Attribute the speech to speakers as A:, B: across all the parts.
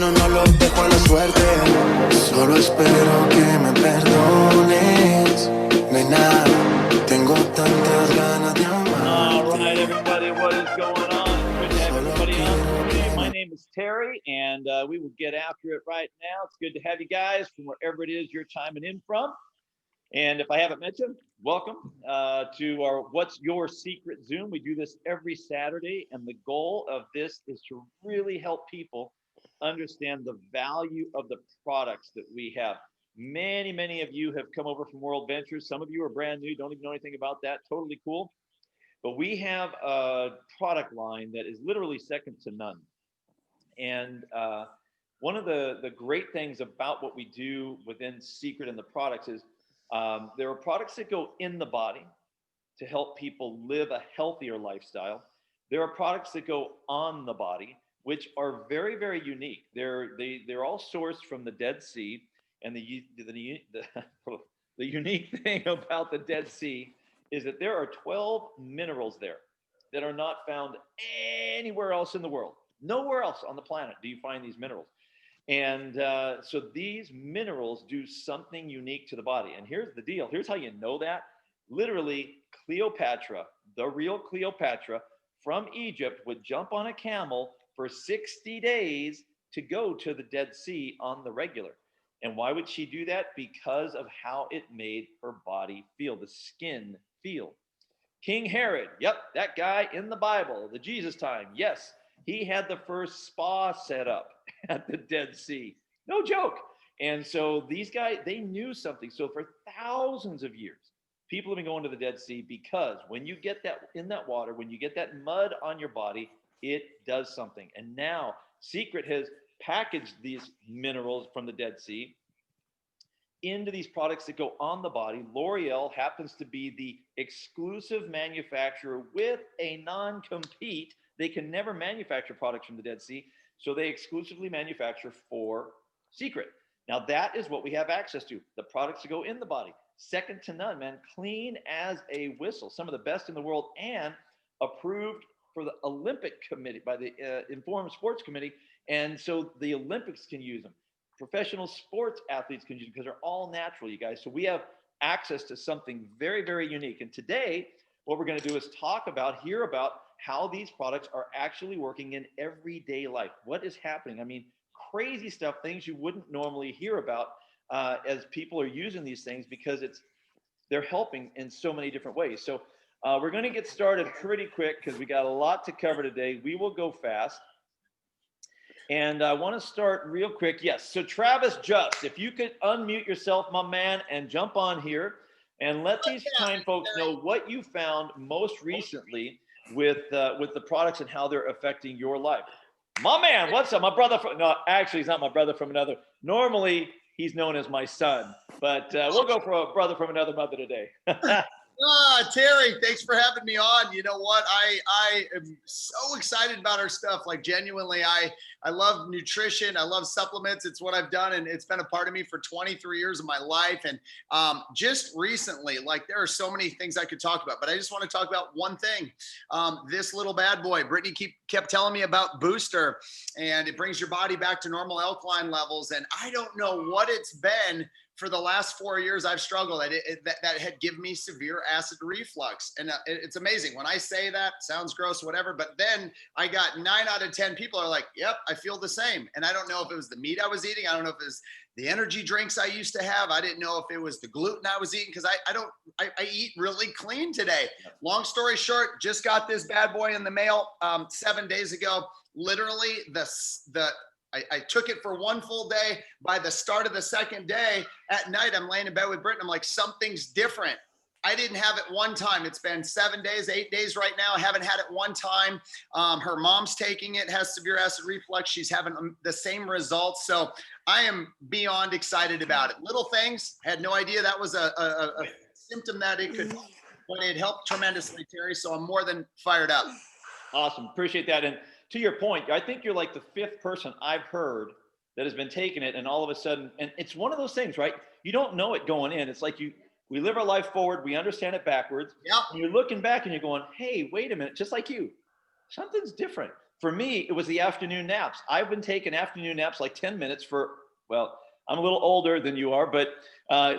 A: mano, no lo dejo a la suerte. Solo espero que me perdones. Nena, tengo tantas ganas de amar.
B: All right, everybody, what is going on? It's good to have everybody on today. My name is Terry, and we will get after it right now. It's good to have you guys from wherever it is you're chiming in from. And if I haven't mentioned, welcome to our What's Your Secret Zoom. We do this every Saturday, and the goal of this is to really help people understand the value of the products that we have. Many of you have come over from World Ventures. Some of you are brand new, don't even know anything about that. Totally cool. But we have a product line that is literally second to none. And one of the great things about what we do within Seacret and the products is there are products that go in the body to help people live a healthier lifestyle. There are products that go on the body, which are very unique. They're all sourced from the Dead Sea, and the unique thing about the Dead Sea is that there are 12 minerals there that are not found anywhere else in the world. Nowhere else on the planet do you find these minerals. And so these minerals do something unique to the body. And here's the deal. Here's how you know that. Literally, Cleopatra, the real Cleopatra from Egypt, would jump on a camel for 60 days to go to the Dead Sea on the regular. And why would she do that? Because of how it made her body feel, the skin feel. King Herod, yep, that guy in the Bible, the Jesus time, yes, he had the first spa set up at the Dead Sea. No joke. And so these guys, they knew something. So for thousands of years, people have been going to the Dead Sea because when you get that in that water, when you get that mud on your body, it does something. And now Seacret has packaged these minerals from the Dead Sea into these products that go on the body. L'Oreal happens to be the exclusive manufacturer with a non-compete. They can never manufacture products from the Dead Sea, so they exclusively manufacture for Seacret. Now that is what we have access to, the products that go in the body. Second to none, man, clean as a whistle. Some of the best in the world, and approved for the Olympic Committee, by the Informed Sports Committee, and so the Olympics can use them. Professional sports athletes can use them because they're all natural, you guys. So we have access to something very unique. And today, what we're going to do is hear about how these products are actually working in everyday life. What is happening? I mean, crazy stuff, things you wouldn't normally hear about as people are using these things, because they're helping in so many different ways. So we're going to get started pretty quick because we got a lot to cover today. We will go fast. And I want to start real quick. Yes, so Travis Just, if you could unmute yourself, my man, and jump on here and let these kind folks know what you found most recently with the products and how they're affecting your life. My man, what's up? My brother no, actually, he's not my brother from another. Normally, he's known as my son, but we'll go for a brother from another mother today.
C: Terry, thanks for having me on. You know what? I am so excited about our stuff. Like, genuinely, I love nutrition. I love supplements. It's what I've done, and it's been a part of me for 23 years of my life. And just recently, like, there are so many things I could talk about, but I just want to talk about one thing. This little bad boy, Brittany kept telling me about Booster, and it brings your body back to normal alkaline levels. And I don't know what it's been. For the last 4 years, I've struggled. That had given me severe acid reflux. And it's amazing. When I say that, sounds gross, whatever. But then I got 9 out of 10 people are like, yep, I feel the same. And I don't know if it was the meat I was eating. I don't know if it was the energy drinks I used to have. I didn't know if it was the gluten I was eating, because I eat really clean today. Long story short, just got this bad boy in the mail 7 days ago. Literally, I took it for one full day. By the start of the second day, at night, I'm laying in bed with Brittany. I'm like, something's different. I didn't have it one time. It's been 7 days, 8 days right now. I haven't had it one time. Her mom's taking it, has severe acid reflux. She's having the same results. So I am beyond excited about it. Little things, had no idea that was a symptom that it could, but it helped tremendously, Terry. So I'm more than fired up.
B: Awesome. Appreciate that. And to your point, I think you're like the 5th person I've heard that has been taking it, and all of a sudden, and it's one of those things, right? You don't know it going in. It's like we live our life forward, we understand it backwards.
C: Yep.
B: And you're looking back and you're going, hey, wait a minute, just like you, something's different. For me, it was the afternoon naps. I've been taking afternoon naps like 10 minutes for, well, I'm a little older than you are, but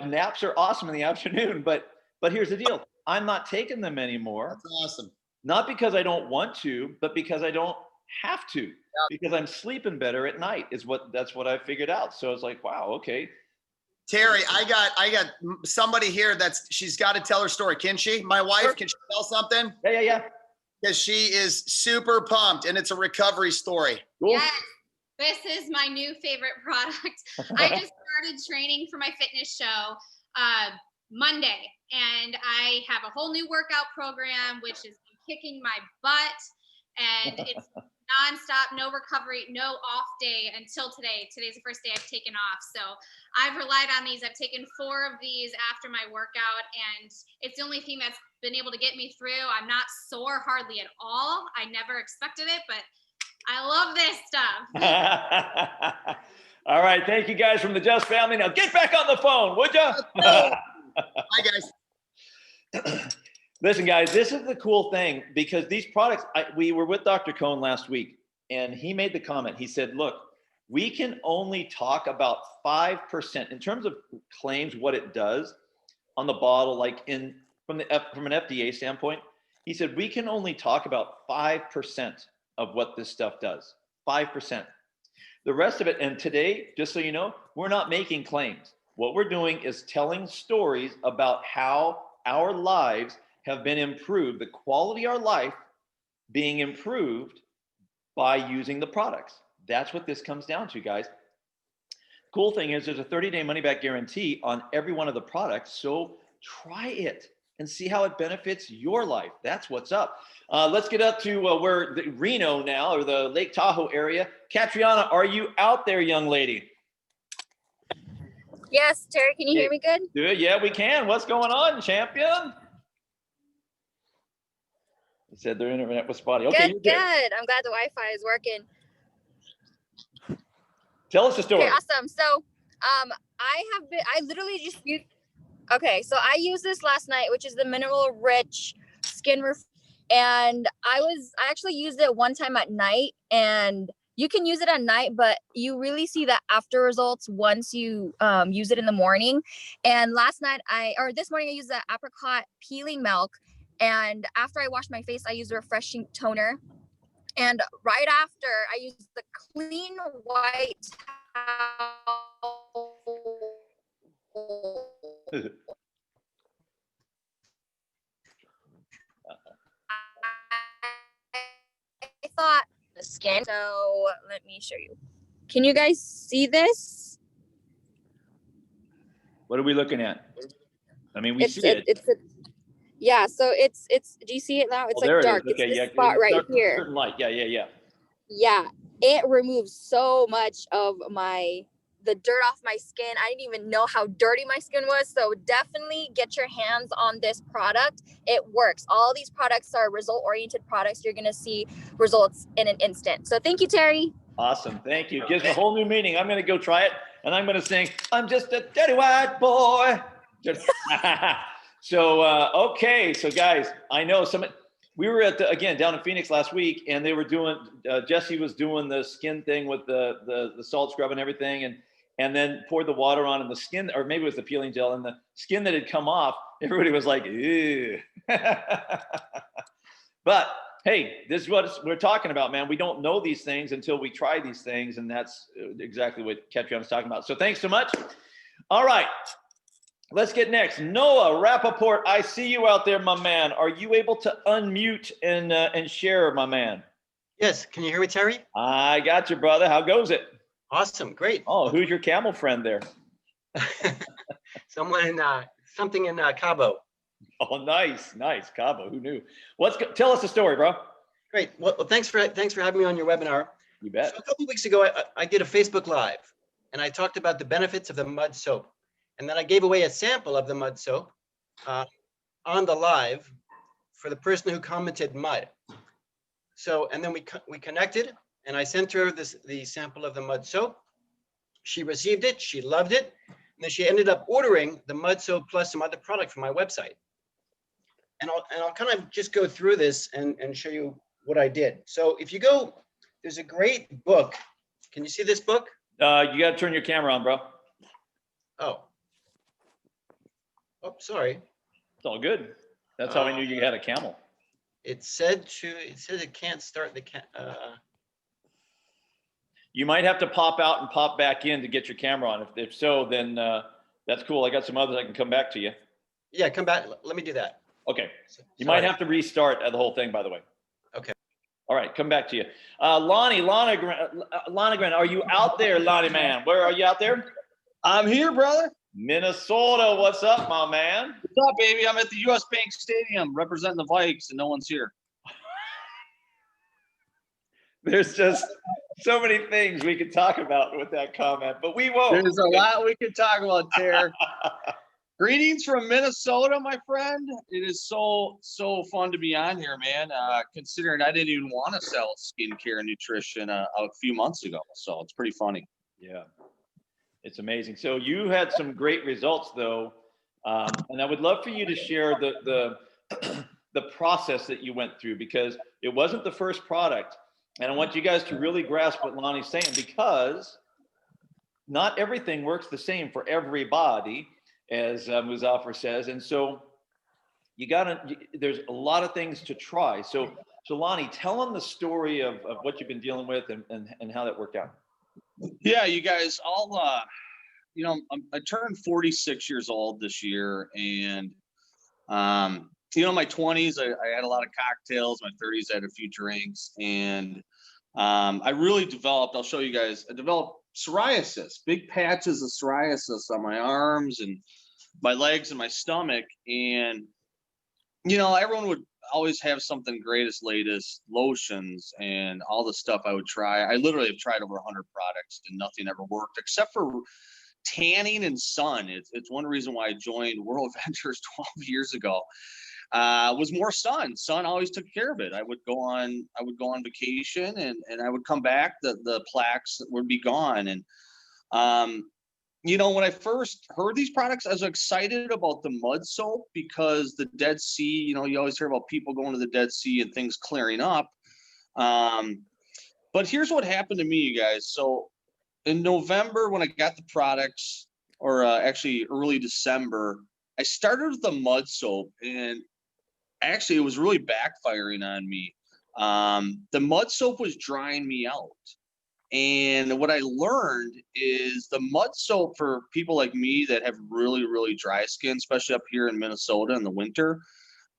B: naps are awesome in the afternoon. But here's the deal. I'm not taking them anymore.
C: That's awesome.
B: Not because I don't want to, but because I don't have to, because I'm sleeping better at night that's what I figured out. So it's like, wow, okay.
C: Terry, I got somebody here she's got to tell her story. Can she? My wife,
B: Sure.
C: Can she tell something?
B: Yeah.
C: Because she is super pumped and it's a recovery story.
B: Cool.
D: Yes, this is my new favorite product. I just started training for my fitness show Monday, and I have a whole new workout program, which is kicking my butt, and it's nonstop, no recovery, no off day until today. Today's the first day I've taken off. So I've relied on these. I've taken 4 of these after my workout, and it's the only thing that's been able to get me through. I'm not sore hardly at all. I never expected it, but I love this stuff.
B: All right. Thank you guys from the Just family. Now get back on the phone, would you?
C: Hi, guys.
B: Listen, guys, this is the cool thing, because these products, we were with Dr. Cohn last week, and he made the comment. He said, look, we can only talk about 5% in terms of claims, what it does on the bottle, like from an FDA standpoint. He said, we can only talk about 5% of what this stuff does, 5%. The rest of it, and today, just so you know, we're not making claims. What we're doing is telling stories about how our lives have been improved, the quality of our life being improved by using the products. That's what this comes down to, guys. Cool thing is there's a 30-day money-back guarantee on every one of the products, so try it and see how it benefits your life. That's what's up. Let's get up to Reno now, or the Lake Tahoe area. Catriona, are you out there, young lady?
E: Yes, Terry, can you hear me good?
B: Good, yeah, we can. What's going on, champion? They said their internet was spotty. Okay,
E: good. I'm glad the Wi-Fi is working.
B: Tell us the story.
E: Okay, awesome. So, I literally just used. Okay, so I used this last night, which is the mineral rich skin and I actually used it one time at night, and you can use it at night, but you really see the after results once you use it in the morning. And this morning I used the apricot peeling milk. And after I washed my face, I used a refreshing toner. And right after, I used the clean white towel. I thought the skin. So let me show you. Can you guys see this?
B: What are we looking at? I mean, we see it.
E: Yeah, so it's. Do you see it now? It's like dark.
B: Okay,
E: it's this spot right here.
B: Certain light. Yeah.
E: Yeah, it removes so much of the dirt off my skin. I didn't even know how dirty my skin was. So definitely get your hands on this product. It works. All these products are result-oriented products. You're gonna see results in an instant. So thank you, Terry.
B: Awesome, thank you. It gives me a whole new meaning. I'm gonna go try it, and I'm gonna sing, I'm just a dirty white boy. So, okay. So guys, I know we were again, down in Phoenix last week, and they were doing, Jesse was doing the skin thing with the salt scrub and everything. And then poured the water on, and the skin, or maybe it was the peeling gel, and the skin that had come off, everybody was like, ew. But hey, this is what we're talking about, man. We don't know these things until we try these things. And that's exactly what Catriona was talking about. So thanks so much. All right. Let's get next. Noah Rappaport, I see you out there, my man. Are you able to unmute and share, my man?
F: Yes. Can you hear me, Terry?
B: I got you, brother. How goes it?
F: Awesome. Great.
B: Oh, who's your camel friend there?
F: Something in Cabo.
B: Oh, nice. Cabo. Who knew? Tell us the story, bro.
F: Great. Well, thanks for having me on your webinar.
B: You bet.
F: So a couple of weeks ago, I did a Facebook Live, and I talked about the benefits of the mud soap. And then I gave away a sample of the mud soap on the live for the person who commented mud. So, and then we connected, and I sent her the sample of the mud soap. She received it, she loved it, and then she ended up ordering the mud soap plus some other product from my website. And I'll kind of just go through this and show you what I did. So if you go there's a great book. Can you see this book?
B: You got to turn your camera on, bro.
F: Oh. Oh, sorry.
B: It's all good. That's how I knew you had a camel.
F: It said it can't start the
B: You might have to pop out and pop back in to get your camera on. If so, then that's cool. I got some others I can come back to you.
F: Yeah, come back. Let me do that.
B: Okay. You
F: Sorry.
B: might have to restart the whole thing, by the way.
F: Okay.
B: All right, come back to you. Lonnie Grant, are you out there, Lonnie man? Where are you out there?
G: I'm here, brother.
B: Minnesota, what's up, my man?
G: What's up, baby? I'm at the US Bank Stadium representing the Vikes, and no one's here.
B: There's just so many things we could talk about with that comment, but we won't.
G: There's a lot we could talk about, Ter. Greetings from Minnesota, my friend. It is so fun to be on here, man. Considering I didn't even want to sell skincare and nutrition a few months ago, so it's pretty funny.
B: Yeah, it's amazing. So you had some great results, though, and I would love for you to share the process that you went through, because it wasn't the first product, and I want you guys to really grasp what Lonnie's saying, because not everything works the same for everybody, as Muzaffar says. And so there's a lot of things to try. So Lonnie, tell them the story of what you've been dealing with and how that worked out.
G: Yeah, you guys all, I turned 46 years old this year, and, my 20s, I had a lot of cocktails. My 30s, I had a few drinks, and I really developed, I'll show you guys, I developed psoriasis, big patches of psoriasis on my arms and my legs and my stomach. And, everyone would always have something greatest, latest lotions and all the stuff I would try. I literally have tried over 100 products and nothing ever worked except for tanning and sun. It's one reason why I joined World Ventures 12 years ago. Was more sun. Sun always took care of it. I would go on vacation and I would come back, the plaques would be gone. And when I first heard these products, I was excited about the mud soap, because the Dead Sea, you always hear about people going to the Dead Sea and things clearing up. But here's what happened to me, you guys. So in November, when I got the products, or actually early December, I started with the mud soap, and actually it was really backfiring on me. The mud soap was drying me out. And what I learned is the mud soap, for people like me that have really, really dry skin, especially up here in Minnesota in the winter,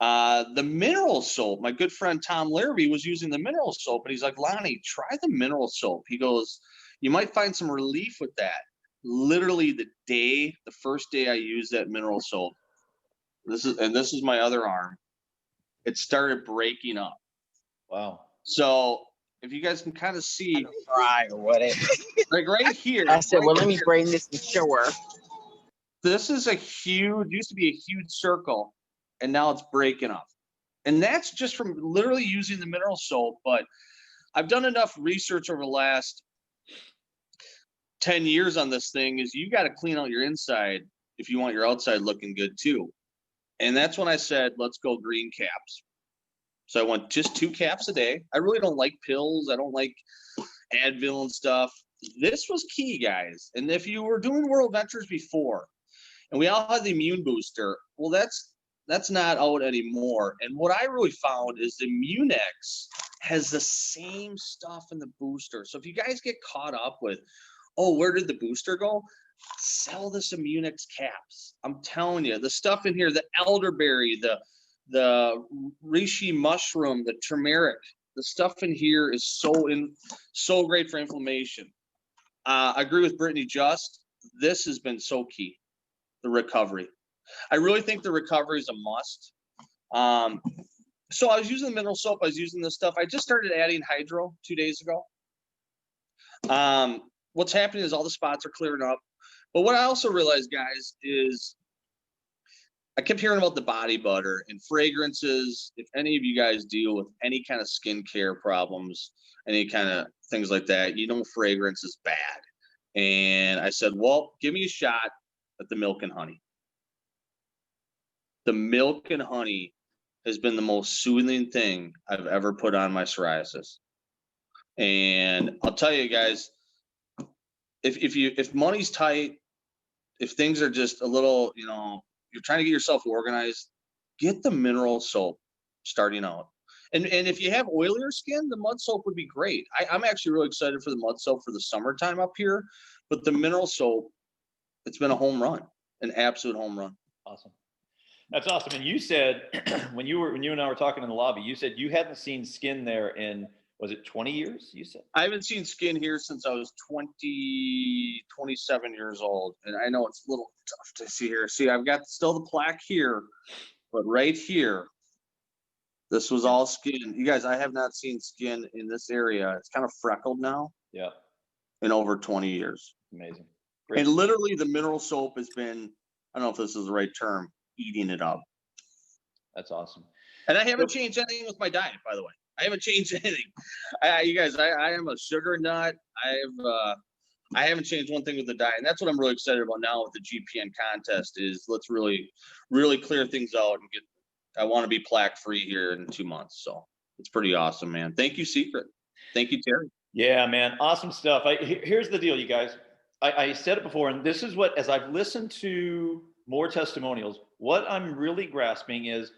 G: the mineral soap, my good friend Tom Larrabee was using the mineral soap, and he's like, Lonnie, try the mineral soap. He goes, you might find some relief with that. Literally the first day I used that mineral soap, this is my other arm, it started breaking up.
B: Wow.
G: So if you guys can kind of see,
H: fry or whatever.
G: like right here.
H: I said, well, let me bring this and show her.
G: This is used to be a huge circle, and now it's breaking up. And that's just from literally using the mineral soap. But I've done enough research over the last 10 years on this thing, is you got to clean out your inside if you want your outside looking good too. And that's when I said, let's go green caps. So I went just 2 caps a day. I really don't like pills. I don't like Advil and stuff. This was key, guys. And if you were doing World Ventures before, and we all had the immune booster, well, that's not out anymore. And what I really found is the Immunex has the same stuff in the booster. So if you guys get caught up with, oh, where did the booster go? Sell this Immunex caps. I'm telling you, the stuff in here, the elderberry, the reishi mushroom, the turmeric, the stuff in here is so great for inflammation. I agree with Brittany Just. This has been so key, the recovery. I really think the recovery is a must. So I was using the mineral soap. I was using this stuff. I just started adding hydro 2 days ago. What's happening is all the spots are clearing up. But what I also realized, guys, is I kept hearing about the body butter and fragrances. If any of you guys deal with any kind of skincare problems, any kind of things like that, fragrance is bad. And I said, well, give me a shot at the milk and honey. The milk and honey has been the most soothing thing I've ever put on my psoriasis. And I'll tell you guys, if money's tight, if things are just a little, you know, you're trying to get yourself organized, get the mineral soap starting out. And if you have oilier skin, the mud soap would be great. I'm actually really excited for the mud soap for the summertime up here, but the mineral soap, it's been a home run, an absolute home run.
B: Awesome. That's awesome. And you said when you and I were talking in the lobby, you said you hadn't seen skin there in, was it 20 years? You said
G: I haven't seen skin here since I was 27 years old. And I know it's a little tough to see here. See, I've got still the plaque here, but right here, this was all skin. You guys, I have not seen skin in this area. It's kind of freckled now.
B: Yeah.
G: In over 20 years.
B: Amazing.
G: Great. And literally the mineral soap has been, I don't know if this is the right term, eating it up.
B: That's awesome.
G: And I haven't changed anything with my diet, by the way. I haven't changed anything. You guys, I am a sugar nut. I haven't changed one thing with the diet. And that's what I'm really excited about now with the GPN contest is let's really, really clear things out and I want to be plaque free here in 2 months. So it's pretty awesome, man. Thank you, Seacret. Thank you, Terry.
B: Yeah, man. Awesome stuff. Here's the deal, you guys. I said it before, and this is what, as I've listened to more testimonials, what I'm really grasping is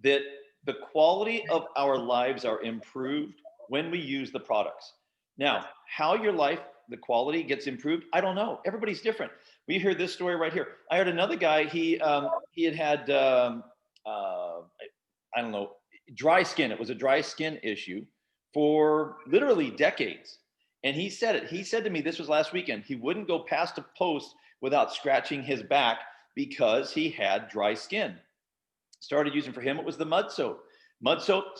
B: that the quality of our lives are improved when we use the products. Now, how your life, the quality gets improved, I don't know. Everybody's different. We hear this story right here. I heard another guy, he had I don't know, dry skin. It was a dry skin issue for literally decades. And he said it. He said to me, this was last weekend, he wouldn't go past a post without scratching his back because he had dry skin. Started using, for him, it was the mud soap. Mud soap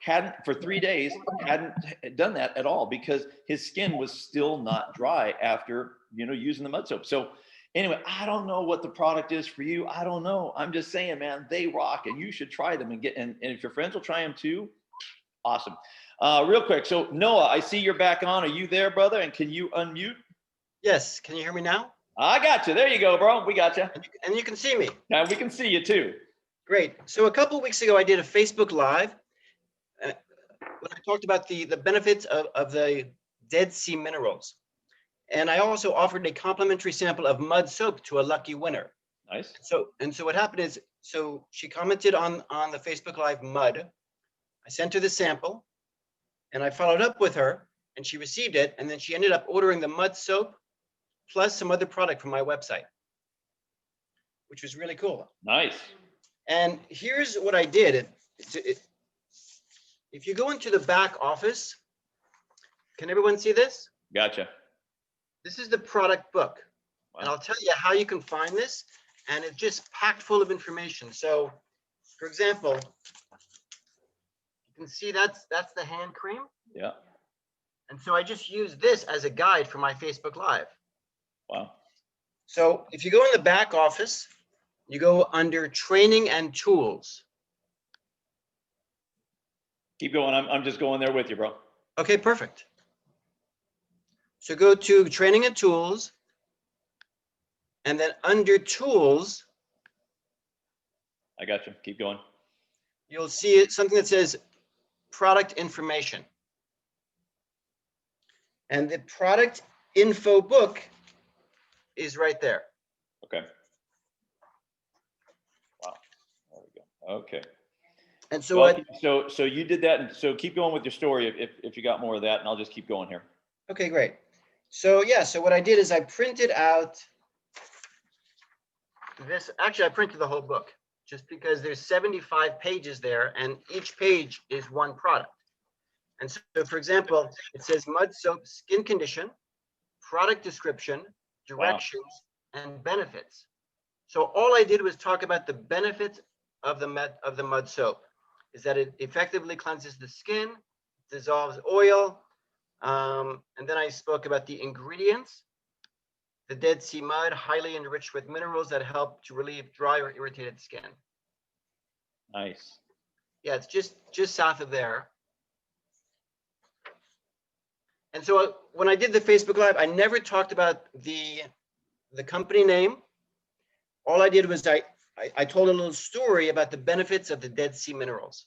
B: hadn't for 3 days, hadn't done that at all because his skin was still not dry after, using the mud soap. So anyway, I don't know what the product is for you. I don't know. I'm just saying, man, they rock and you should try them and if your friends will try them too, awesome. Real quick. So Noah, I see you're back on. Are you there, brother? And can you unmute?
F: Yes. Can you hear me now?
B: I got you. There you go, bro. We got you.
F: And you can see me.
B: Now we can see you too.
F: Great. So a couple of weeks ago, I did a Facebook Live when I talked about the benefits of the Dead Sea minerals. And I also offered a complimentary sample of mud soap to a lucky winner.
B: Nice.
F: So what happened is, she commented on the Facebook Live mud. I sent her the sample and I followed up with her and she received it. And then she ended up ordering the mud soap plus some other product from my website, which was really cool.
B: Nice.
F: And here's what I did. If you go into the back office, can everyone see this?
B: Gotcha.
F: This is the product book.
B: Wow.
F: And I'll tell you how you can find this. And it's just packed full of information. So, for example, you can see that's the hand cream.
B: Yeah.
F: And so I just used this as a guide for my Facebook Live.
B: Wow.
F: So if you go in the back office, you go under training and tools.
B: Keep going. I'm just going there with you, bro.
F: Okay, perfect. So go to training and tools. And then under tools,
B: I got you. Keep going.
F: You'll see something that says product information. And the product info book is right there.
B: Okay. Wow. There we go. Okay.
F: And so
B: so you did that, and so keep going with your story if you got more of that, and I'll just keep going here.
F: Okay, great. So yeah, so what I did is I printed out this. Actually, I printed the whole book just because there's 75 pages there, and each page is one product. And so, for example, it says mud soap, skin condition, product description, directions, and benefits. So all I did was talk about the benefits of the mud soap. Is that it effectively cleanses the skin, dissolves oil, and then I spoke about the ingredients. The Dead Sea mud, highly enriched with minerals that help to relieve dry or irritated skin.
B: Nice.
F: Yeah, it's just south of there. And so when I did the Facebook Live, I never talked about the company name. All I did was I told a little story about the benefits of the Dead Sea minerals.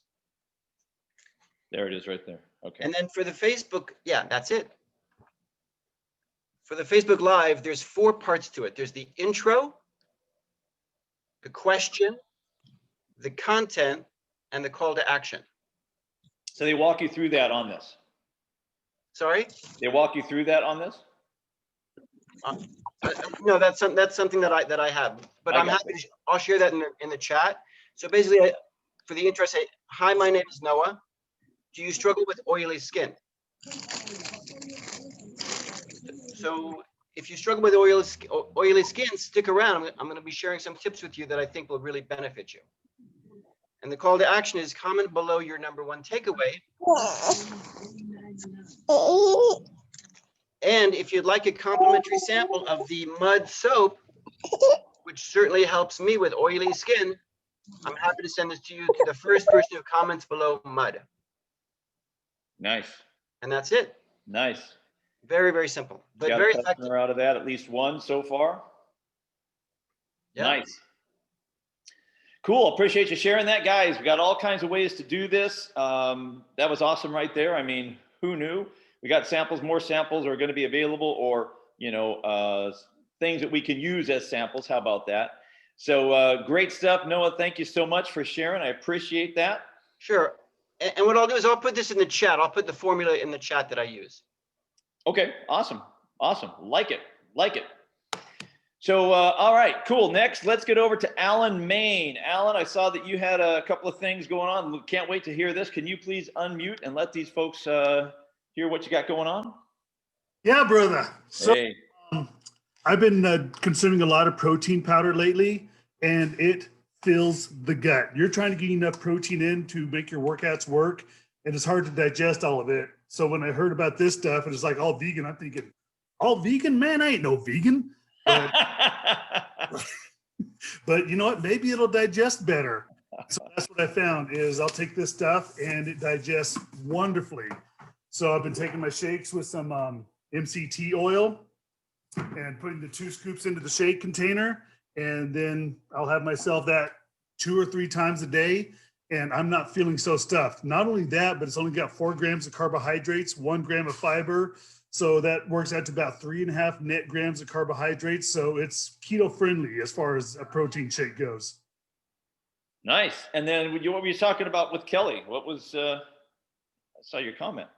B: There it is right there. Okay.
F: And then for the Facebook, yeah, that's it. For the Facebook Live, there's 4 parts to it. There's the intro, the question, the content, and the call to action.
B: So they walk you through that on this.
F: Sorry?
B: They walk you through that on this.
F: No, that's something that I have, but I'm happy to, I'll share that in the chat. So basically, for the intro, say, hi, my name is Noah. Do you struggle with oily skin? So if you struggle with oily skin, stick around. I'm going to be sharing some tips with you that I think will really benefit you. And the call to action is comment below your #1 takeaway. And if you'd like a complimentary sample of the mud soap, which certainly helps me with oily skin, I'm happy to send this to you, to the first person who comments below mud.
B: Nice.
F: And that's it.
B: Nice.
F: Very, very simple, but
B: Got
F: very
B: a
F: effective.
B: customer out of that, at least one so far.
F: Yeah.
B: Nice. Cool. Appreciate you sharing that, guys. We got all kinds of ways to do this. That was awesome right there. I mean, who knew? We got samples. More samples are going to be available, or things that we can use as samples. How about that? So great stuff, Noah. Thank you so much for sharing. I appreciate that.
F: Sure. And what I'll do is I'll put this in the chat. I'll put the formula in the chat that I use.
B: Okay. Awesome. Awesome. Like it. Like it. So, all right, cool. Next, let's get over to Alan Main. Alan, I saw that you had a couple of things going on. Can't wait to hear this. Can you please unmute and let these folks hear what you got going on?
I: Yeah, brother. So
B: Hey.
I: I've been consuming a lot of protein powder lately, and it fills the gut. You're trying to get enough protein in to make your workouts work, and it's hard to digest all of it. So when I heard about this stuff, and it's like all vegan, I'm thinking, all vegan? Man, I ain't no vegan. But you know what? Maybe it'll digest better. So that's what I found is I'll take this stuff and it digests wonderfully. So I've been taking my shakes with some MCT oil and putting the 2 scoops into the shake container. And then I'll have myself that 2 or 3 times a day. And I'm not feeling so stuffed. Not only that, but it's only got 4 grams of carbohydrates, 1 gram of fiber. So that works out to about 3.5 net grams of carbohydrates. So it's keto friendly as far as a protein shake goes.
B: Nice. And then what were you talking about with Kelly? What was, I saw your comment.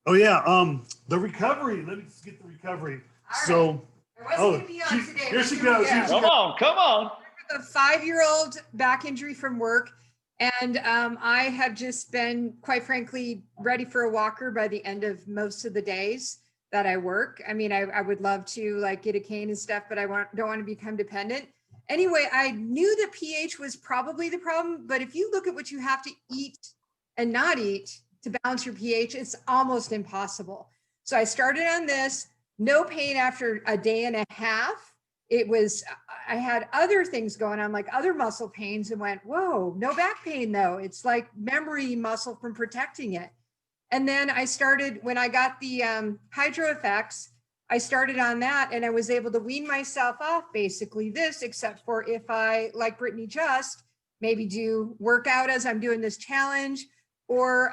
I: Oh yeah, the recovery. Let me just get the recovery.
J: All
I: so,
J: right. I wasn't gonna be on today.
I: Here she goes.
B: Come on, come on.
J: I have a 5-year-old back injury from work, and I have just been, quite frankly, ready for a walker by the end of most of the days that I work. I mean, I would love to like get a cane and stuff, but don't want to become dependent. Anyway, I knew the pH was probably the problem, but if you look at what you have to eat and not eat to balance your pH, it's almost impossible. So I started on this, no pain after a day and a half. I had other things going on, like other muscle pains, and went, whoa, no back pain though. It's like memory muscle from protecting it. And then I started, when I got the Hydro Effects, I started on that and I was able to wean myself off basically this, except for if I, like Brittany Just, maybe do workout as I'm doing this challenge, or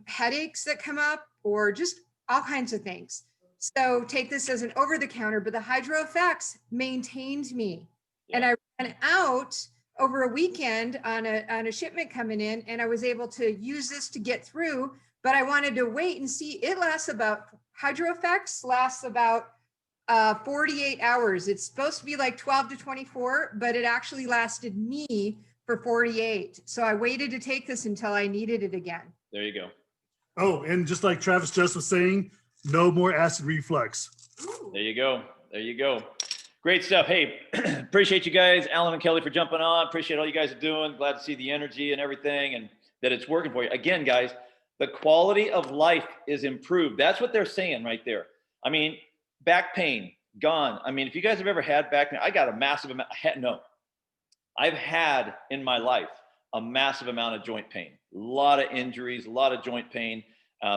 J: headaches that come up, or just all kinds of things. So take this as an over-the-counter, but the Hydro Effects maintained me. Yeah. And I ran out over a weekend on a shipment coming in, and I was able to use this to get through, but I wanted to wait and see. It lasts about, Hydro Effects lasts about 48 hours. It's supposed to be like 12 to 24, but it actually lasted me for 48. So I waited to take this until I needed it again.
B: There you go.
I: Oh, and just like Travis just was saying, no more acid reflux.
B: There you go. There you go. Great stuff. Hey, appreciate you guys, Alan and Kelly, for jumping on. Appreciate all you guys are doing. Glad to see the energy and everything, and that it's working for you. Again, guys, the quality of life is improved. That's what they're saying right there. I mean, back pain, gone. I mean, if you guys have ever had back pain, I got a massive amount. I've had in my life a massive amount of joint pain, a lot of injuries, a lot of joint pain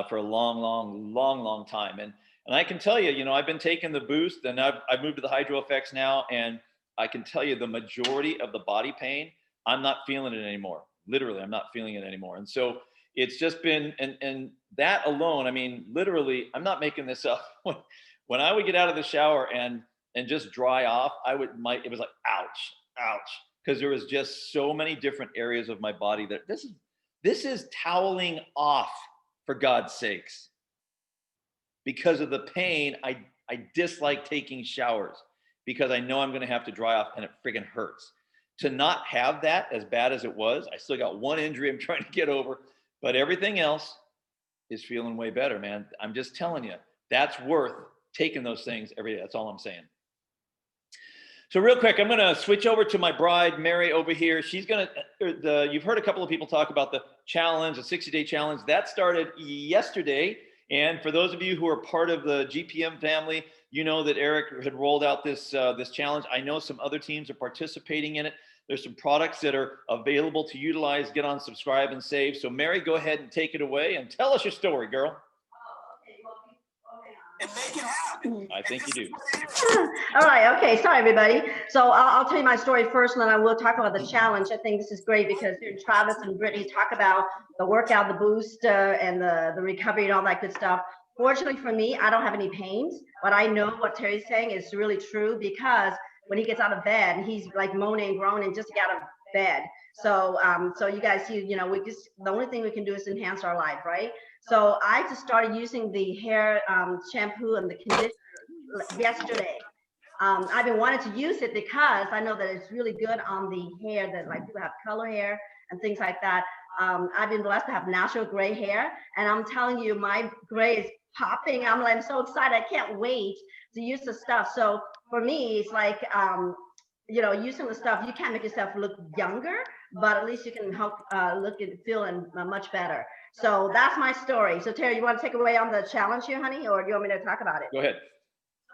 B: for a long time. And I can tell you, I've been taking the boost, and I've moved to the Hydro Effects now, and I can tell you the majority of the body pain, I'm not feeling it anymore. Literally, I'm not feeling it anymore. And so it's just been, and that alone, I mean, literally, I'm not making this up. When I would get out of the shower and just dry off, it was like, ouch, ouch. Because there was just so many different areas of my body that this is toweling off, for God's sakes. Because of the pain, I dislike taking showers because I know I'm going to have to dry off and it friggin' hurts. To not have that, as bad as it was, I still got one injury I'm trying to get over, but everything else is feeling way better, man. I'm just telling you, that's worth taking those things every day. That's all I'm saying. So real quick, I'm going to switch over to my bride, Mary, over here. She's going to, you've heard a couple of people talk about the challenge, the 60-day challenge. That started yesterday. And for those of you who are part of the GPM family, you know that Eric had rolled out this challenge. I know some other teams are participating in it. There's some products that are available to utilize. Get on, subscribe, and save. So Mary, go ahead and take it away and tell us your story, girl.
K: And make it happen.
B: I think you do.
K: All right. Okay. Sorry, everybody. So I'll tell you my story first, and then I will talk about the challenge. I think this is great because here Travis and Brittany talk about the workout, the boost, and the recovery and all that good stuff. Fortunately for me, I don't have any pains, but I know what Terry's saying is really true because when he gets out of bed, he's like moaning and groaning just to get out of bed. So, so you guys see, you know, the only thing we can do is enhance our life, right? So I just started using the hair shampoo and the conditioner yesterday. I've been wanting to use it because I know that it's really good on the hair that like people have color hair and things like that. I've been blessed to have natural gray hair, and I'm telling you, my gray is popping. I'm so excited. I can't wait to use the stuff. So for me, it's like, you know, using the stuff, you can't make yourself look younger, but at least you can help look and feel and much better. So that's my story. So Terry, you want to take away on the challenge here, honey, or do you want me to talk about it?
B: Go ahead.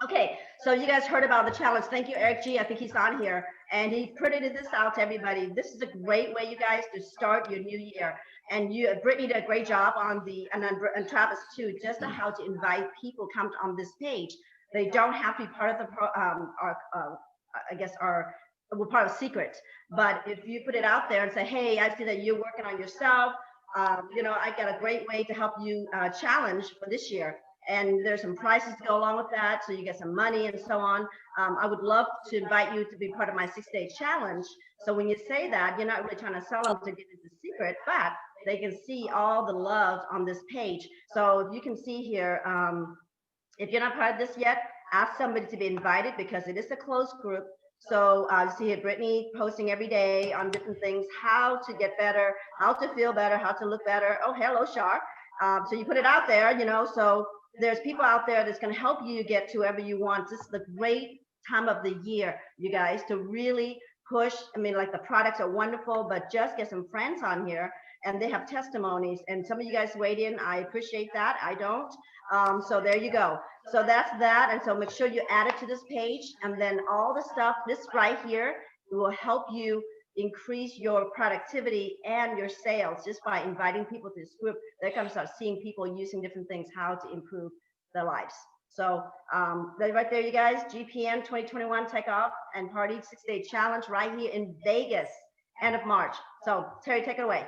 K: Okay, so you guys heard about the challenge. Thank you, Eric G. I think he's on here, and he printed this out to everybody. This is a great way, you guys, to start your new year. And Brittany did a great job on and Travis too, just how to invite people come on this page. They don't have to be part of the we're part of Seacret. But if you put it out there and say, hey, I see that you're working on yourself, you know, I got a great way to help you challenge for this year. And there's some prizes to go along with that. So you get some money and so on. I would love to invite you to be part of my 6-day challenge. So when you say that, you're not really trying to sell them to get into Seacret, but they can see all the love on this page. So you can see here, if you're not part of this yet, ask somebody to be invited because it is a closed group. So you see here, Brittany posting every day on different things, how to get better, how to feel better, how to look better. Oh, hello, Shar. So you put it out there, you know, so there's people out there that's going to help you get to wherever you want. This is the great time of the year, you guys, to really push. I mean, like the products are wonderful, but just get some friends on here and they have testimonies. And some of you guys weighed in. I appreciate that. I don't. So there you go. So that's that. And so make sure you add it to this page. And then all the stuff, this right here, will help you increase your productivity and your sales just by inviting people to this group. They're going to start seeing people using different things, how to improve their lives. So right there, you guys, GPM 2021 Take Off and Party 6-Day Challenge right here in Vegas, end of March. So Terry, take it away.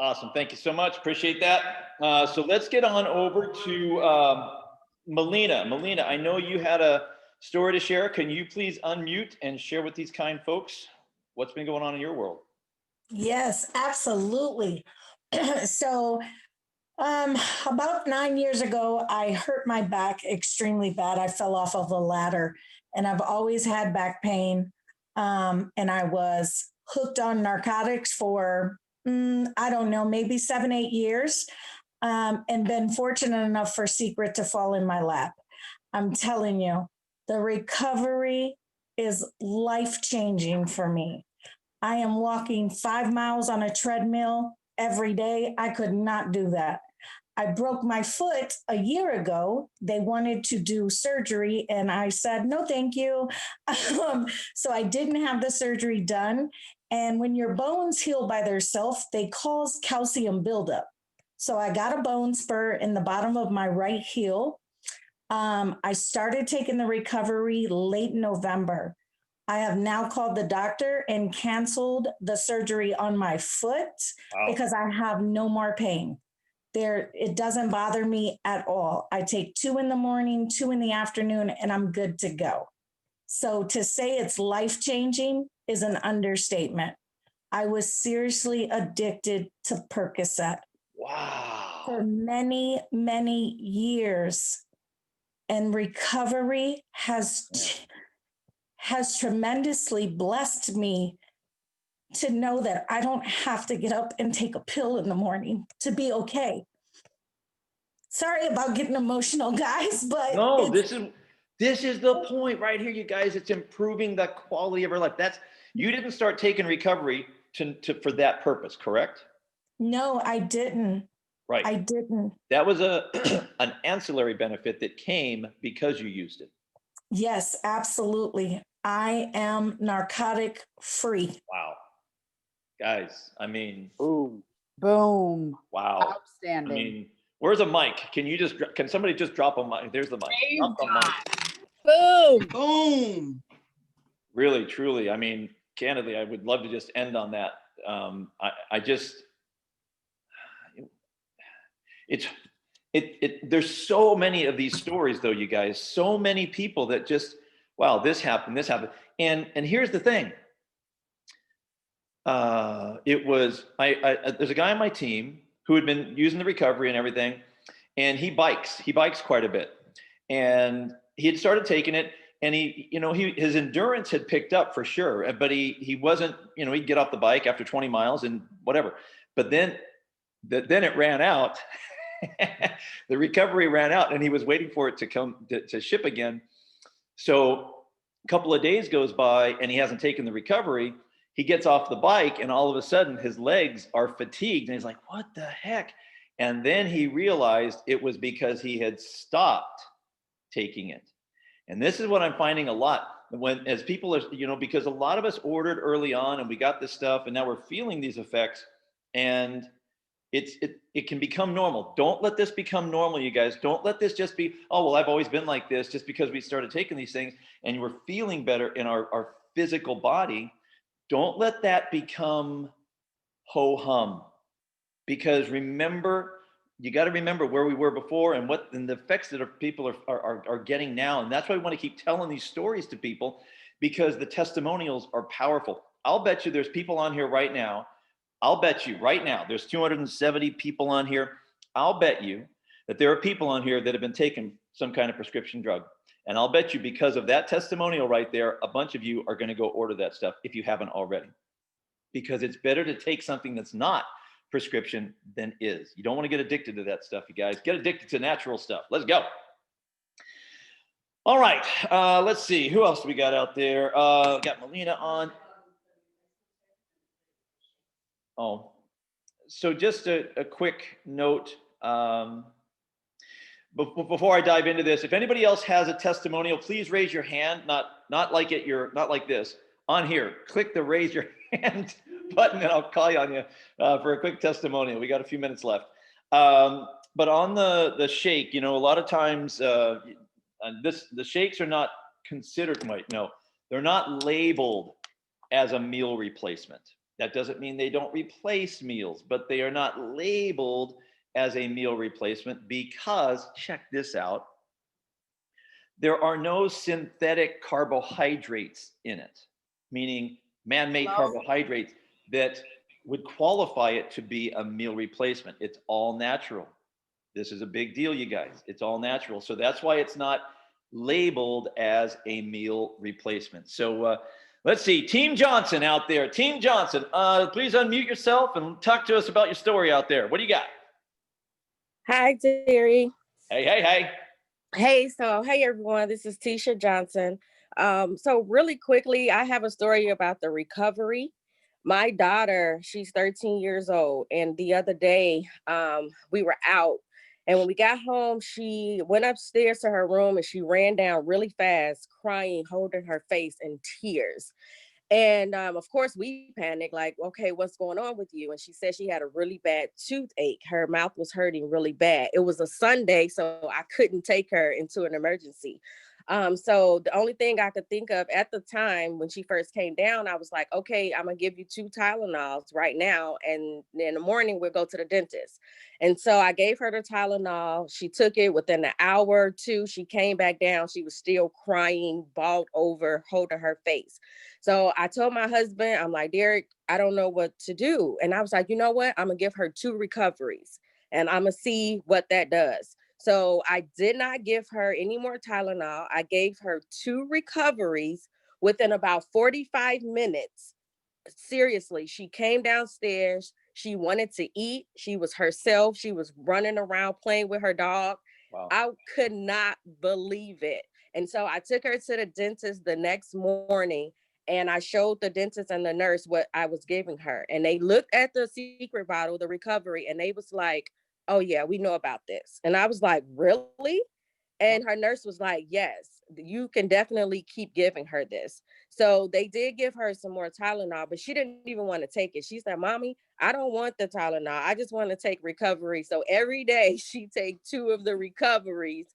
B: Awesome. Thank you so much. Appreciate that. So let's get on over to Melina. Melina, I know you had a story to share. Can you please unmute and share with these kind folks what's been going on in your world?
L: Yes, absolutely. So about 9 years ago, I hurt my back extremely bad. I fell off of a ladder and I've always had back pain. And I was hooked on narcotics for, I don't know, maybe 7-8 years. And been fortunate enough for Seacret to fall in my lap. I'm telling you, the recovery is life-changing for me. I am walking 5 miles on a treadmill every day. I could not do that. I broke my foot a year ago. They wanted to do surgery and I said, no, thank you. So I didn't have the surgery done. And when your bones heal by themselves, they cause calcium buildup. So I got a bone spur in the bottom of my right heel. I started taking the recovery late November. I have now called the doctor and canceled the surgery on my foot because I have no more pain. It doesn't bother me at all. I take 2 in the morning, 2 in the afternoon, and I'm good to go. So to say it's life-changing is an understatement. I was seriously addicted to Percocet for
B: Wow.
L: many, many years. And recovery has tremendously blessed me to know that I don't have to get up and take a pill in the morning to be okay. Sorry about getting emotional, guys, but
B: No, this is the point right here, you guys. It's improving the quality of our life. You didn't start taking recovery for that purpose, correct?
L: no, I didn't.
B: Right.
L: I didn't.
B: That was an ancillary benefit that came because you used it.
L: Yes, absolutely. I am narcotic free.
B: Wow. Guys, I mean,
H: Boom. Boom.
B: wow. I
H: Outstanding.
B: mean, where's a mic? Can somebody just drop a mic? There's the mic. Drop the mic.
E: Boom.
C: Boom.
B: Really, truly. I mean, candidly, I would love to just end on that. There's so many of these stories though, you guys, so many people that just, wow, this happened. And here's the thing. There's a guy on my team who had been using the recovery and everything, and he bikes quite a bit. And he had started taking it, and his endurance had picked up for sure, but he wasn't, he'd get off the bike after 20 miles and whatever. But then it ran out. The recovery ran out, and he was waiting for it to come to ship again. So a couple of days goes by, and he hasn't taken the recovery. He gets off the bike, and all of a sudden his legs are fatigued, and he's like, what the heck? And then he realized it was because he had stopped taking it. And this is what I'm finding a lot as people are, because a lot of us ordered early on and we got this stuff, and now we're feeling these effects, and it can become normal. Don't let this become normal, you guys. Don't let this just be, oh, well, I've always been like this, just because we started taking these things and we're feeling better in our physical body. Don't let that become ho-hum, because you got to remember where we were before and the effects that people are getting now. And that's why we want to keep telling these stories to people, because the testimonials are powerful. I'll bet you there's people on here right now. I'll bet you right now, there's 270 people on here. I'll bet you that there are people on here that have been taking some kind of prescription drug. And I'll bet you, because of that testimonial right there, a bunch of you are going to go order that stuff if you haven't already. Because it's better to take something that's not prescription than is. You don't want to get addicted to that stuff, you guys. Get addicted to natural stuff. Let's go. All right. Let's see. Who else do we got out there? Got Melina on. Oh, so just a quick note. Before I dive into this, if anybody else has a testimonial, please raise your hand. Not like this. On here, click the raise your hand button, and I'll call you on you for a quick testimonial. We got a few minutes left. But on the shake, a lot of times the shakes are not considered. They're not labeled as a meal replacement. That doesn't mean they don't replace meals, but they are not labeled as a meal replacement because, check this out, there are no synthetic carbohydrates in it, meaning man-made carbohydrates that would qualify it to be a meal replacement. It's all natural. This is a big deal, you guys. It's all natural. So that's why it's not labeled as a meal replacement. So let's see, Team Johnson out there. Team Johnson, please unmute yourself and talk to us about your story out there. What do you got?
M: Hi, Terry.
B: Hey.
M: Hey, everyone. This is Tisha Johnson. So really quickly, I have a story about the recovery. My daughter, she's 13 years old. And the other day, we were out. And when we got home, she went upstairs to her room and she ran down really fast, crying, holding her face in tears. And of course, we panicked, like, okay, what's going on with you? And she said she had a really bad toothache. Her mouth was hurting really bad. It was a Sunday, so I couldn't take her into an emergency. So the only thing I could think of at the time when she first came down, I was like, okay, I'm gonna give you 2 Tylenols right now, and in the morning we'll go to the dentist. And so I gave her the Tylenol. She took it. Within an hour or two, she came back down. She was still crying, balled over, holding her face. So I told my husband, I'm like, Derek, I don't know what to do. And I was like, you know what? I'm gonna give her 2 recoveries and I'm gonna see what that does. So I did not give her any more Tylenol. I gave her 2 recoveries within about 45 minutes. Seriously, she came downstairs. She wanted to eat. She was herself. She was running around playing with her dog.
B: Wow.
M: I could not believe it. And so I took her to the dentist the next morning and I showed the dentist and the nurse what I was giving her. And they looked at the Seacret bottle, the recovery, and they was like, oh yeah, we know about this. And I was like, really? And her nurse was like, yes, you can definitely keep giving her this. So they did give her some more Tylenol, but she didn't even want to take it. She said, Mommy, I don't want the Tylenol. I just want to take recovery. So every day she take 2 of the recoveries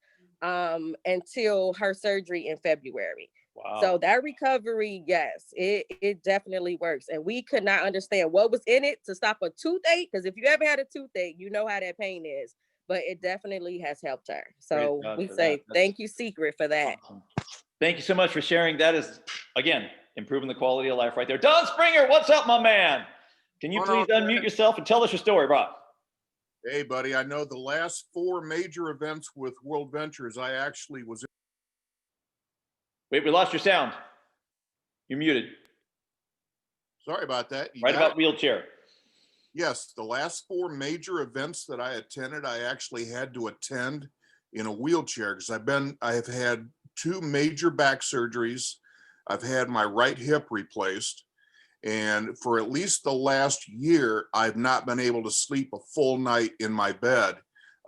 M: until her surgery in February.
B: Wow.
M: So that recovery, yes, it definitely works. And we could not understand what was in it to stop a toothache. Because if you ever had a toothache, you know how that pain is. But it definitely has helped her. So we say thank you, Seacret, for that.
B: Awesome. Thank you so much for sharing. That is, again, improving the quality of life right there. Don Springer, what's up, my man? Can you please unmute yourself and tell us your story, bro?
N: Hey, buddy, I know the last 4 major events with World Ventures, I actually was.
B: Wait, we lost your sound. You're muted.
N: Sorry about that.
B: Right about wheelchair.
N: Yes, the last 4 major events that I attended, I actually had to attend in a wheelchair because I have had 2 major back surgeries. I've had my right hip replaced. And for at least the last year, I've not been able to sleep a full night in my bed.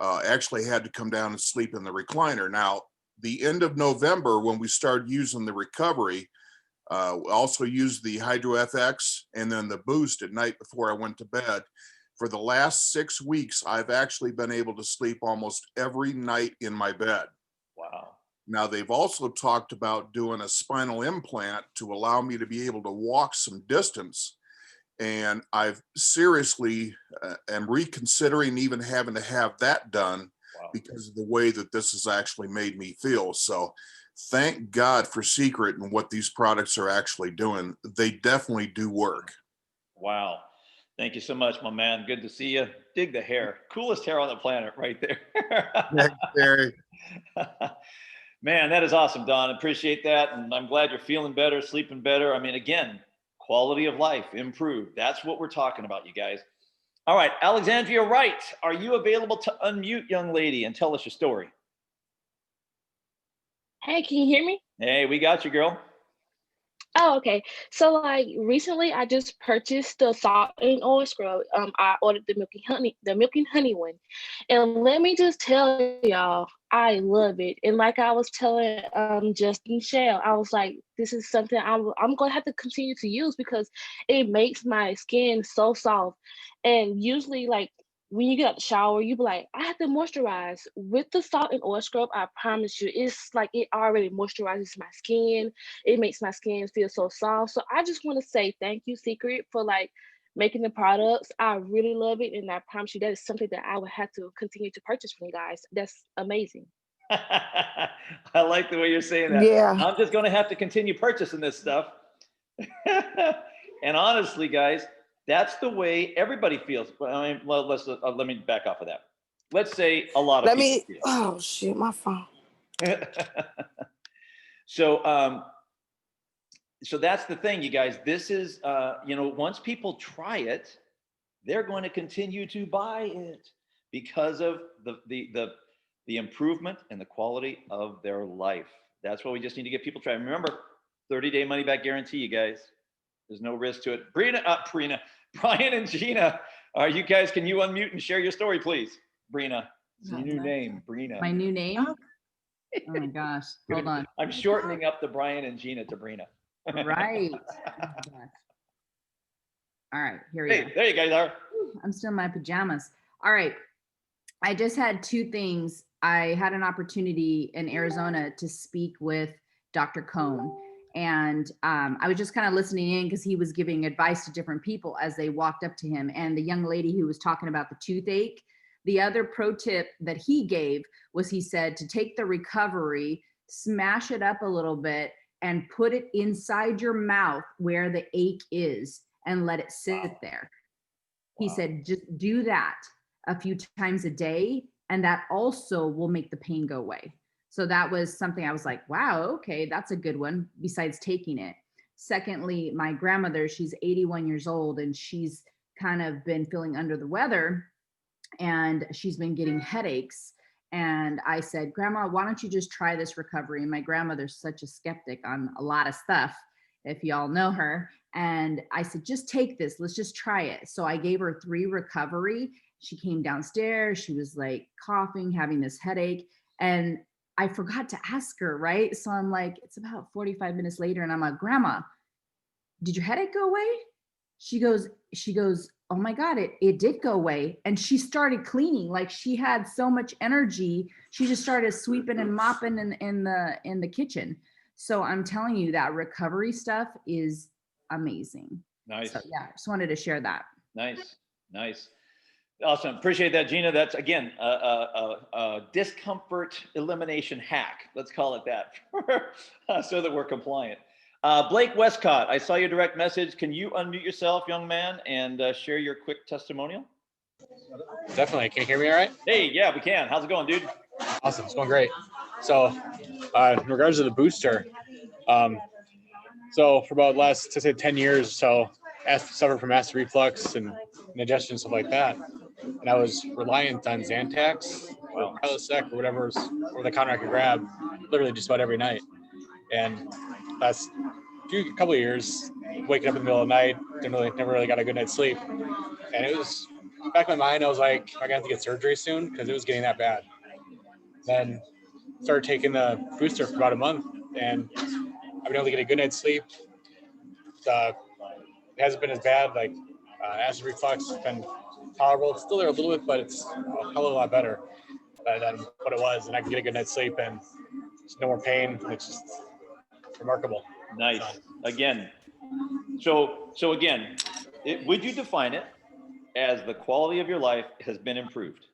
N: Actually had to come down and sleep in the recliner. Now, the end of November, when we started using the recovery, also used the Hydro FX and then the boost at night before I went to bed. For the last 6 weeks, I've actually been able to sleep almost every night in my bed.
B: Wow.
N: Now, they've also talked about doing a spinal implant to allow me to be able to walk some distance. And I've seriously am reconsidering even having to have that done because of the way that this has actually made me feel. So thank God for Seacret and what these products are actually doing. They definitely do work.
B: Wow. Thank you so much, my man. Good to see you. Dig the hair. Coolest hair on the planet right there.
N: Thanks, Terry.
B: Man, that is awesome, Don. Appreciate that. And I'm glad you're feeling better, sleeping better. I mean, again, quality of life improved. That's what we're talking about, you guys. All right, Alexandria Wright, are you available to unmute, young lady, and tell us your story?
O: Hey, can you hear me?
B: Hey, we got you, girl.
O: Oh, okay. So like recently I just purchased the salt and oil scrub. I ordered the milky honey one. And let me just tell y'all, I love it. And like I was telling Justin Shell, I was like, this is something I'm gonna have to continue to use because it makes my skin so soft. And usually like when you get out the shower, you be like, I have to moisturize. With the salt and oil scrub, I promise you, it's like it already moisturizes my skin. It makes my skin feel so soft. So I just want to say thank you, Seacret, for like making the products. I really love it. And I promise you that is something that I would have to continue to purchase from you guys. That's amazing.
B: I like the way you're saying that.
H: Yeah.
B: I'm just going to have to continue purchasing this stuff. And honestly, guys, that's the way everybody feels. I mean, well, let me back off of that. Let's say a lot of people feel.
H: Oh shit, my phone.
B: So, so that's the thing, you guys. This is, once people try it, they're going to continue to buy it because of the improvement and the quality of their life. That's what we just need to get people trying. Remember, 30-day money back guarantee, you guys. There's no risk to it. Brian and Gina, you guys, can you unmute and share your story, please? Brina, it's your new name, Brina.
P: My new name? Oh my gosh, hold on.
B: I'm shortening up the Brian and Gina to Brina.
P: Right. Oh all right, here we go.
B: There you guys are.
P: I'm still in my pajamas. All right. I just had 2 things I had an opportunity in Arizona to speak with Dr. Cohn. And I was just kind of listening in because he was giving advice to different people as they walked up to him. And the young lady who was talking about the toothache, the other pro tip that he gave was he said to take the recovery, smash it up a little bit, and put it inside your mouth where the ache is and let it sit there. He said, just do that a few times a day, and that also will make the pain go away. So that was something I was like, wow, okay, that's a good one, besides taking it. Secondly, my grandmother, she's 81 years old, and she's kind of been feeling under the weather, and she's been getting headaches. And I said, Grandma, why don't you just try this recovery? And my grandmother's such a skeptic on a lot of stuff, if y'all know her. And I said, just take this, let's just try it. So I gave her 3 recovery. She came downstairs, she was like coughing, having this headache. And I forgot to ask her, right? So I'm like, it's about 45 minutes later, and I'm like, Grandma, did your headache go away? She goes, oh my God, it did go away. And she started cleaning. Like, she had so much energy. She just started sweeping and mopping in the kitchen. So I'm telling you, that recovery stuff is amazing.
B: Nice.
P: So yeah, just wanted to share that.
B: Nice. Awesome. Appreciate that, Gina. That's, again, a discomfort elimination hack. Let's call it that, so that we're compliant. Blake Westcott, I saw your direct message. Can you unmute yourself, young man, and share your quick testimonial?
Q: Definitely. Can you hear me all right?
B: Hey, yeah, we can. How's it going, dude?
Q: Awesome. It's going great. So in regards to the booster, so for about the last, to say 10 years, so I suffered from acid reflux and indigestion, stuff like that. And I was reliant on Zantac or Prilosec or whatever's over the counter I could grab literally just about every night. And that's a couple of years, waking up in the middle of the night, never really got a good night's sleep. And it was, back in my mind, I was like, am I gonna have to get surgery soon? Because it was getting that bad. Then started taking the booster for about a month, and I've been able to get a good night's sleep. It hasn't been as bad. Like acid reflux has been tolerable. It's still there a little bit, but it's a hell of a lot better than what it was. And I can get a good night's sleep, and there's no more pain. It's just remarkable.
B: Nice. Again, so again, would you define it as the quality of your life has been improved?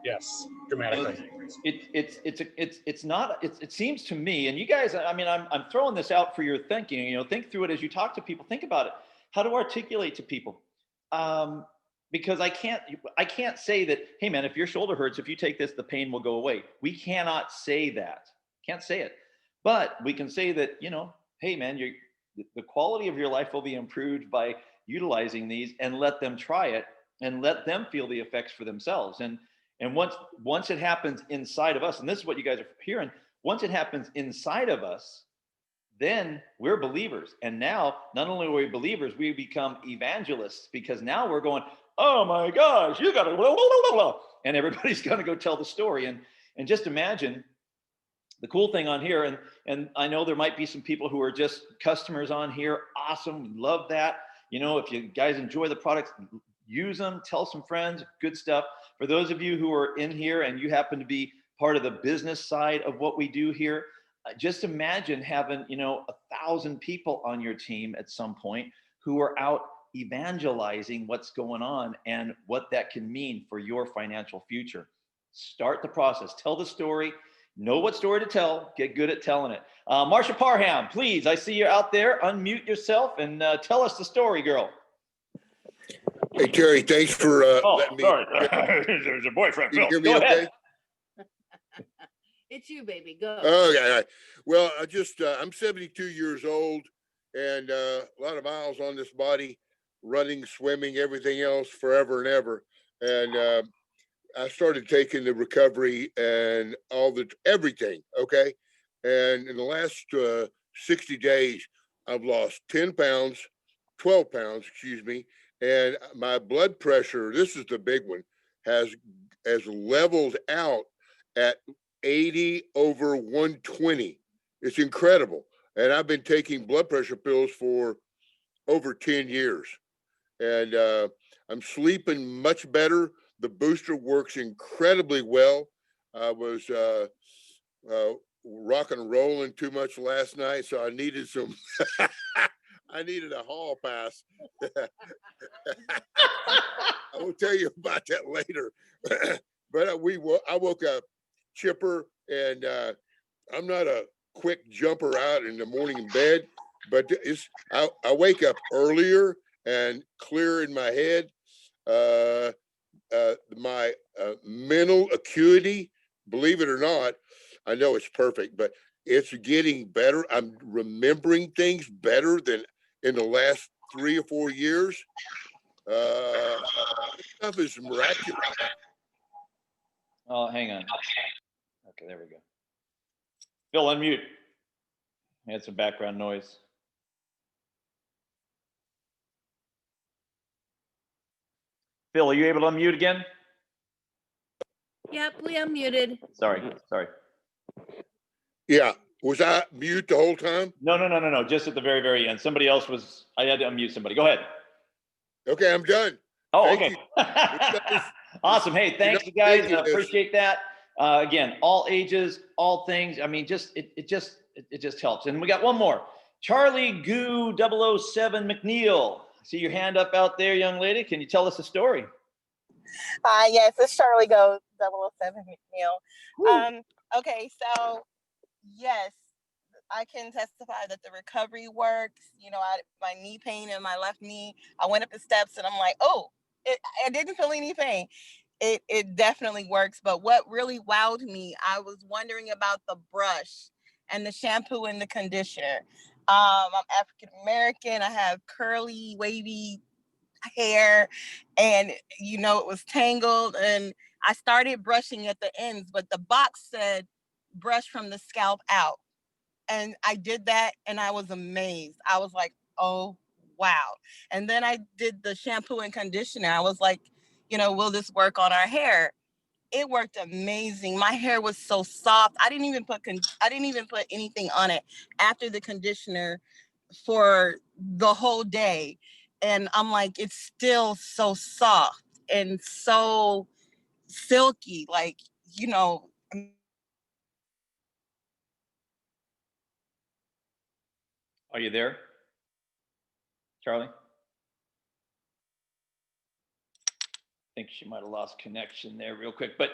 Q: Yes, dramatically.
B: It seems to me, and you guys, I mean, I'm throwing this out for your thinking, think through it as you talk to people, think about it, how to articulate to people. Because I can't say that, hey man, if your shoulder hurts, if you take this, the pain will go away. We cannot say that, can't say it. But we can say that, hey man, the quality of your life will be improved by utilizing these, and let them try it and let them feel the effects for themselves. And once it happens inside of us, and this is what you guys are hearing, once it happens inside of us, then we're believers. And now, not only are we believers, we become evangelists, because now we're going, oh my gosh, you got to blah, blah, blah, blah. And everybody's going to go tell the story. And just imagine the cool thing on here, and I know there might be some people who are just customers on here. Awesome. Love that. If you guys enjoy the products, use them, tell some friends, good stuff. For those of you who are in here and you happen to be part of the business side of what we do here, just imagine having, 1,000 people on your team at some point who are out evangelizing what's going on and what that can mean for your financial future. Start the process, tell the story, know what story to tell, get good at telling it. Marsha Parham, please, I see you out there, unmute yourself and tell us the story, girl.
R: Hey, Terry, thanks for letting me.
B: Sorry. There's a boyfriend, Phil.
R: Can you hear me
B: Go
R: okay?
B: ahead.
S: It's you, baby. Go.
R: Okay. All right. Well, I'm 72 years old, and a lot of miles on this body, running, swimming, everything else, forever and ever. And I started taking the recovery and everything. Okay. And in the last 60 days, I've lost 12 pounds, excuse me. And my blood pressure, this is the big one, has leveled out at 80/120. It's incredible. And I've been taking blood pressure pills for over 10 years. And I'm sleeping much better. The booster works incredibly well. I was rock and rolling too much last night, so I needed some. I needed a hall pass. I will tell you about that later. But I woke up chipper, and I'm not a quick jumper out in the morning in bed, but I wake up earlier and clear in my head. My mental acuity, believe it or not, I know it's perfect, but it's getting better. I'm remembering things better than in the last 3 or 4 years. This stuff is miraculous.
B: Oh, hang on. Okay, there we go. Phil, unmute. I had some background noise. Phil, are you able to unmute again?
S: Yep, we unmuted.
B: Sorry.
R: Yeah. Was I mute the whole time?
B: No. Just at the very, very end. Somebody else was, I had to unmute somebody. Go ahead.
R: Okay, I'm done.
B: Oh,
R: Thank
B: okay. Awesome. Hey, thanks, you guys. I appreciate that. Again, all ages, all things. I mean, it just helps. And we got one more. Charlie Goo 007 McNeil. I see your hand up out there, young lady. Can you tell us a story?
T: Yes, it's Charlie Go 007 McNeil. Okay, so yes, I can testify that the recovery works. You know, my knee pain in my left knee, I went up the steps and I'm like, oh, I didn't feel any pain. It definitely works. But what really wowed me, I was wondering about the brush and the shampoo and the conditioner. I'm African American. I have curly, wavy hair, and it was tangled, and I started brushing at the ends, but the box said brush from the scalp out. And I did that and I was amazed. I was like, oh, wow. And then I did the shampoo and conditioner. I was like, will this work on our hair? It worked amazing. My hair was so soft. I didn't even put anything on it after the conditioner for the whole day. And I'm like, it's still so soft and so silky. Like,
B: Are you there, Charlie? I think she might have lost connection there real quick. But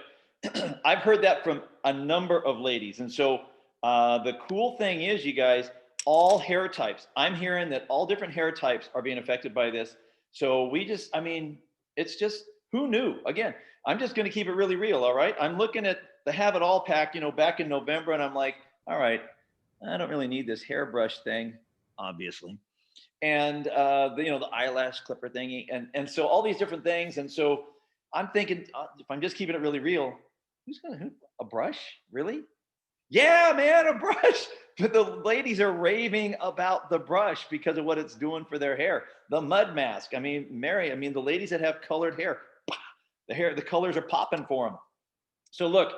B: I've heard that from a number of ladies. And so the cool thing is, you guys, all hair types. I'm hearing that all different hair types are being affected by this. So it's just, who knew? Again, I'm just going to keep it really real, all right? I'm looking at the Have It All pack, back in November, and I'm like, all right, I don't really need this hairbrush thing, obviously. And the eyelash clipper thingy, and so all these different things. And so I'm thinking, if I'm just keeping it really real, a brush? Really? Yeah, man, a brush. But the ladies are raving about the brush because of what it's doing for their hair. The mud mask. I mean, the ladies that have colored hair, the colors are popping for them. So look,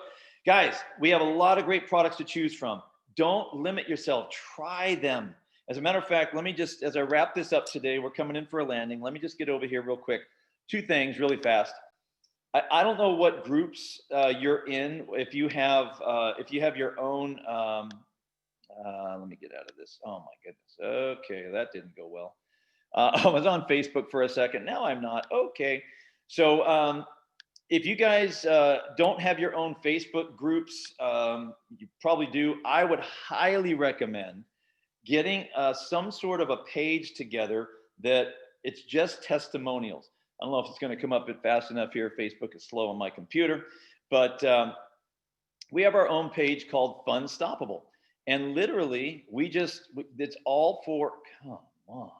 B: guys, we have a lot of great products to choose from. Don't limit yourself. Try them. As a matter of fact, let me just, as I wrap this up today, we're coming in for a landing. Let me just get over here real quick. 2 things really fast. I don't know what groups you're in. If you have your own, let me get out of this. Oh my goodness. Okay, that didn't go well. I was on Facebook for a second. Now I'm not. Okay. So if you guys don't have your own Facebook groups, you probably do. I would highly recommend getting some sort of a page together that it's just testimonials. I don't know if it's going to come up fast enough here. Facebook is slow on my computer, but we have our own page called Funstoppable. And literally, it's all for, come on.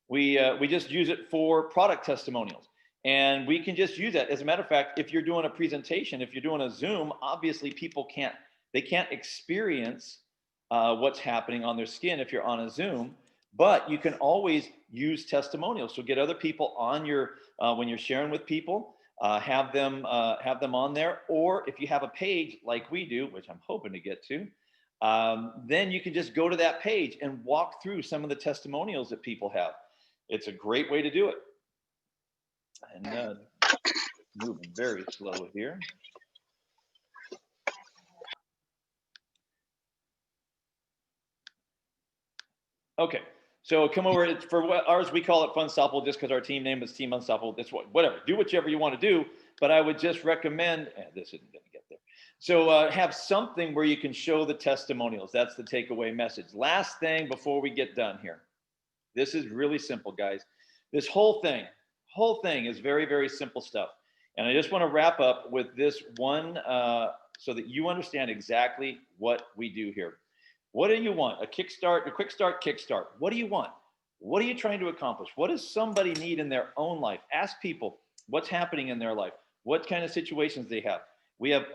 B: We just use it for product testimonials. And we can just use that. As a matter of fact, if you're doing a presentation, if you're doing a Zoom, obviously people can't experience what's happening on their skin if you're on a Zoom, but you can always use testimonials. So get other people on your, when you're sharing with people, have them on there. Or if you have a page like we do, which I'm hoping to get to, then you can just go to that page and walk through some of the testimonials that people have. It's a great way to do it. And moving very slow here. Okay. So come over. It's for what ours, we call it Fun Unstoppable just because our team name is Team Unstoppable. That's whatever. Do whichever you want to do. But I would just recommend, this isn't going to get there. So have something where you can show the testimonials. That's the takeaway message. Last thing before we get done here. This is really simple, guys. This whole thing is very, very simple stuff. And I just want to wrap up with this one so that you understand exactly what we do here. What do you want? A kickstart, a quick start, kickstart. What do you want? What are you trying to accomplish? What does somebody need in their own life? Ask people what's happening in their life, what kind of situations they have. We have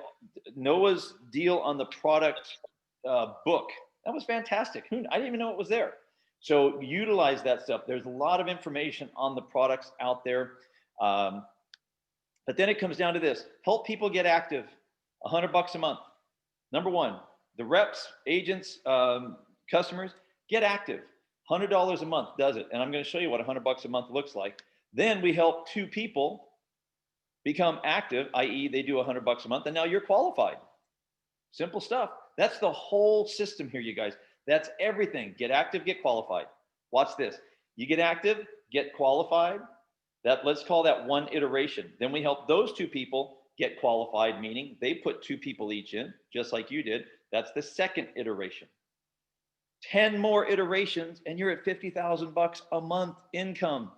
B: Noah's deal on the product book. That was fantastic. I didn't even know it was there. So utilize that stuff. There's a lot of information on the products out there. But then it comes down to this. Help people get active. $100 a month. Number one, the reps, agents, customers, get active. $100 a month does it. And I'm going to show you what $100 a month looks like. Then we help 2 people become active, i.e. they do $100 a month, and now you're qualified. Simple stuff. That's the whole system here, you guys. That's everything. Get active, get qualified. Watch this. You get active, get qualified. Let's call that one iteration. Then we help those 2 people get qualified, meaning they put 2 people each in, just like you did. That's the second iteration. 10 more iterations, and you're at $50,000 a month income.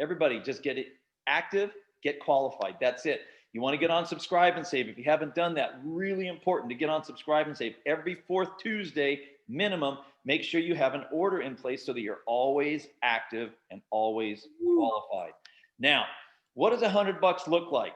B: Everybody, just get it active, get qualified. That's it. You want to get on Subscribe and Save. If you haven't done that, really important to get on Subscribe and Save. Every 4th Tuesday minimum, make sure you have an order in place so that you're always active and always qualified. Now, what does $100 look like?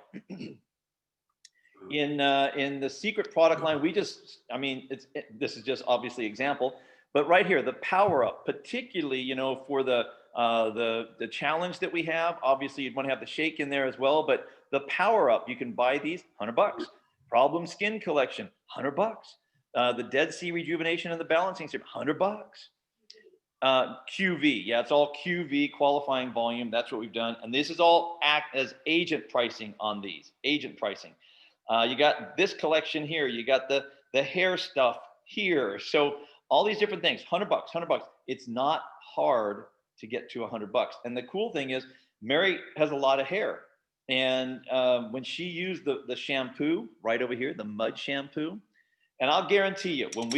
B: In the Seacret product line, this is just obviously example, but right here, the power up, particularly, for the challenge that we have, obviously you'd want to have the shake in there as well, but the power up, you can buy these, $100. Problem Skin Collection, $100. The Dead Sea Rejuvenation and the Balancing Serum, $100. QV, yeah, it's all QV, qualifying volume. That's what we've done. And this is all act as agent pricing on these, agent pricing. You got this collection here. You got the hair stuff here. So all these different things, $100, $100. It's not hard to get to $100. And the cool thing is Mary has a lot of hair. And when she used the shampoo right over here, the mud shampoo, and I'll guarantee you, when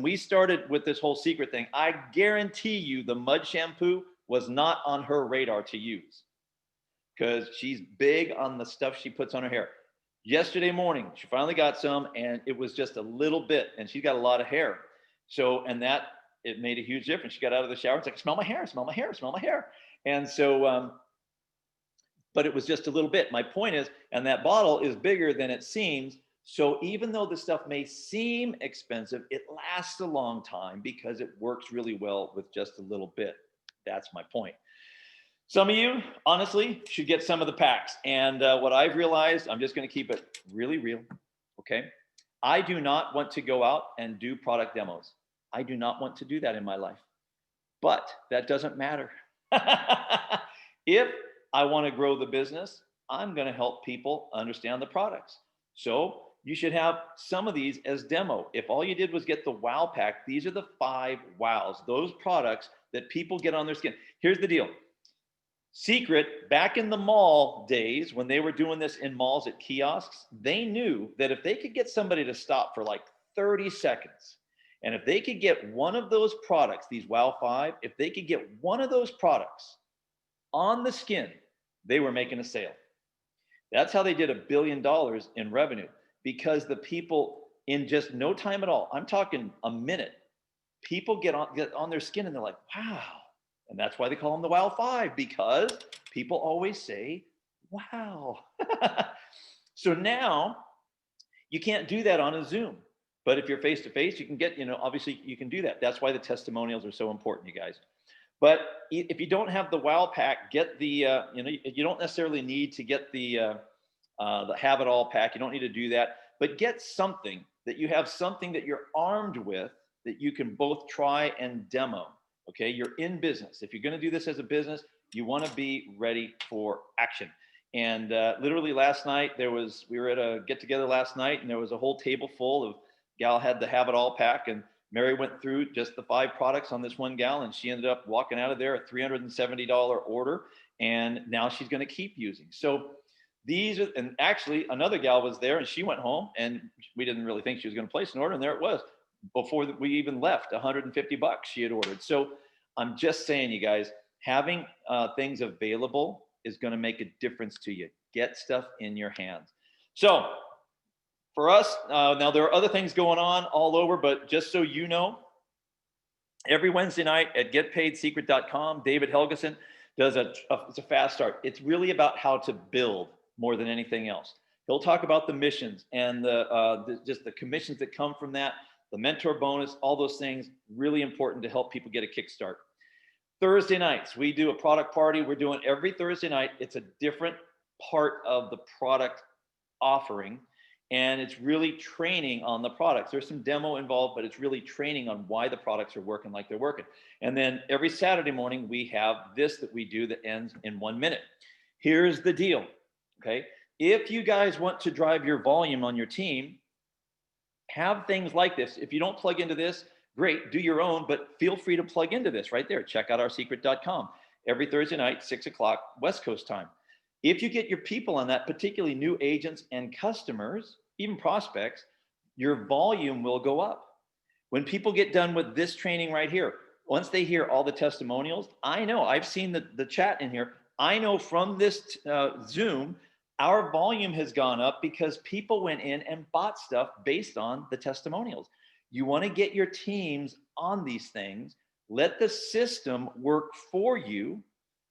B: we started with this whole Seacret thing, I guarantee you the mud shampoo was not on her radar to use because she's big on the stuff she puts on her hair. Yesterday morning, she finally got some, and it was just a little bit, and she's got a lot of hair. So, it made a huge difference. She got out of the shower, it's like, smell my hair, smell my hair, smell my hair. And so, but it was just a little bit. My point is, and that bottle is bigger than it seems. So even though the stuff may seem expensive, it lasts a long time because it works really well with just a little bit. That's my point. Some of you, honestly, should get some of the packs. And what I've realized, I'm just going to keep it really real, okay? I do not want to go out and do product demos. I do not want to do that in my life. But that doesn't matter. If I want to grow the business, I'm going to help people understand the products. So you should have some of these as demo. If all you did was get the wow pack, these are the 5 wows, those products that people get on their skin. Here's the deal. Seacret, back in the mall days, when they were doing this in malls at kiosks, they knew that if they could get somebody to stop for like 30 seconds, and if they could get one of those products, these Wow 5, if they could get one of those products on the skin, they were making a sale. That's how they did $1 billion in revenue, because the people, in just no time at all, I'm talking a minute, people get on their skin and they're like, wow. And that's why they call them the Wow 5, because people always say, wow. So now you can't do that on a Zoom. But if you're face-to-face, you can get, obviously you can do that. That's why the testimonials are so important, you guys. But if you don't have the Wow Pack, get the, you don't necessarily need to get the Have It All Pack. You don't need to do that. But get something that you have something that you're armed with that you can both try and demo. Okay, you're in business. If you're going to do this as a business, you want to be ready for action. And literally last night, we were at a get together last night, and there was a whole table full of gal had the Have It All Pack, and Mary went through just the 5 products on this one gal, and she ended up walking out of there a $370 order. And now she's going to keep using. So these are, and actually another gal was there and she went home and we didn't really think she was going to place an order. And there it was before we even left, $150 she had ordered. So I'm just saying, you guys, having things available is going to make a difference to you. Get stuff in your hands. So for us, now there are other things going on all over, but just so you know, every Wednesday night at getpaidsecret.com, David Helgeson does it's a fast start. It's really about how to build more than anything else. He'll talk about the missions and just the commissions that come from that, the mentor bonus, all those things, really important to help people get a kickstart. Thursday nights, we do a product party. We're doing every Thursday night. It's a different part of the product offering. And it's really training on the products. There's some demo involved, but it's really training on why the products are working like they're working. And then every Saturday morning, we have this that we do that ends in 1 minute. Here's the deal, okay? If you guys want to drive your volume on your team, have things like this. If you don't plug into this, great, do your own, but feel free to plug into this right there. Check out oursecret.com every Thursday night, 6 o'clock West Coast time. If you get your people on that, particularly new agents and customers, even prospects, your volume will go up. When people get done with this training right here, once they hear all the testimonials, I know, I've seen the chat in here. I know from this Zoom, our volume has gone up because people went in and bought stuff based on the testimonials. You want to get your teams on these things. Let the system work for you.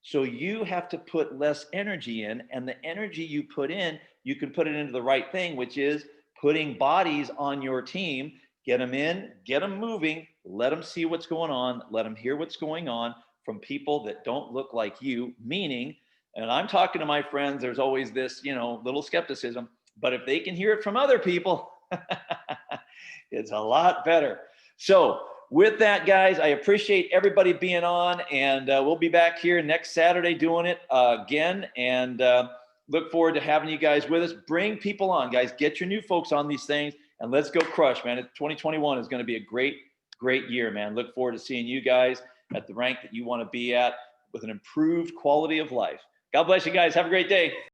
B: So you have to put less energy in, and the energy you put in, you can put it into the right thing, which is putting bodies on your team. Get them in, get them moving, let them see what's going on, let them hear what's going on from people that don't look like you, meaning, and I'm talking to my friends, there's always this, little skepticism, but if they can hear it from other people, it's a lot better. So with that, guys, I appreciate everybody being on, and we'll be back here next Saturday doing it again, and look forward to having you guys with us. Bring people on, guys. Get your new folks on these things, and let's go crush, man. 2021 is going to be a great, great year, man. Look forward to seeing you guys at the rank that you want to be at with an improved quality of life. God bless you guys. Have a great day.